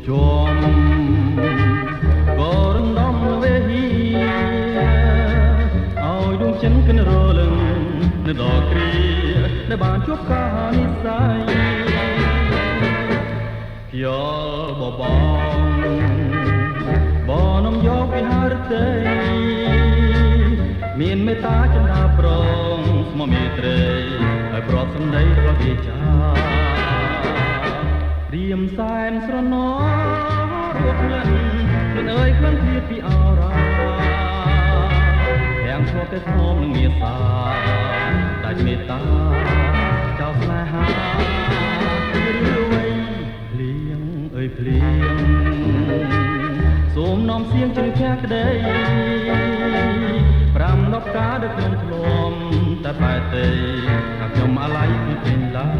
មក៏រំដំវេហីឲ្យដួងចិនគិនរលឹងនៅដល់គ្រាដែលបានជួបការនិស័យយោបបងនំយកវិហារទេមានមេត្តាចំណាប្រងស្មមេត្រីឲ្យប្រកសម្ដីក៏វាចារៀមសែនស្រណោរូបញ៉ាំខ្លួនអើយក្លិនព្រាពីអរ៉ាទាំងឈ្មោះតែស្មនឹងមានសាដាច់មេត្តាចោលស្នេហាឬអ្វីភ្លៀងអើយភ្លៀងសូមនាំសៀងជ្រៅភក្តី5-10ការដែលខ្ញុំធ្លាប់តែបែរទេថាខ្ញុំអាឡ័យពីពេញឡើយ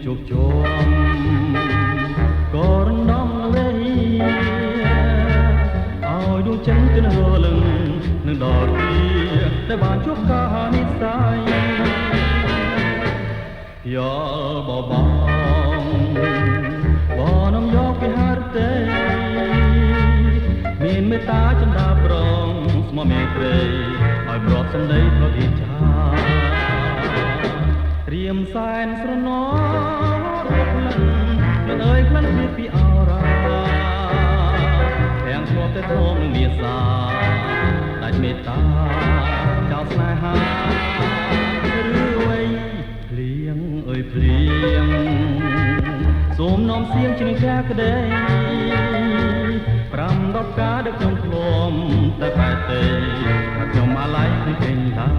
ជួបជុំក៏រំដំវេហីឲ្យដួងចិនគិនរលឹងនឹងដល់គ្រាដែលបានជួបការនិស័យយោបបងនំយកវិហារទេមានមេត្តាចំដាប្រងស្មមេត្រីឲ្យប្រកសម្ដីប្រវិចារៀមសែនស្រណោរូបលឹងខ្លួនអើយក្លិនព្រាពីអរ៉ាទាំងឈ្មោះតែធំនឹងមានសាដាច់មេត្តាចោលស្នេហាឬអ្វីភ្លៀងអើយភ្លៀងសូមនាំសៀងជ្រៅភក្តី5-10ការដែលខ្ញុំធ្លាប់តែបែរទេថាខ្ញុំអាឡ័យពីពេញឡើយ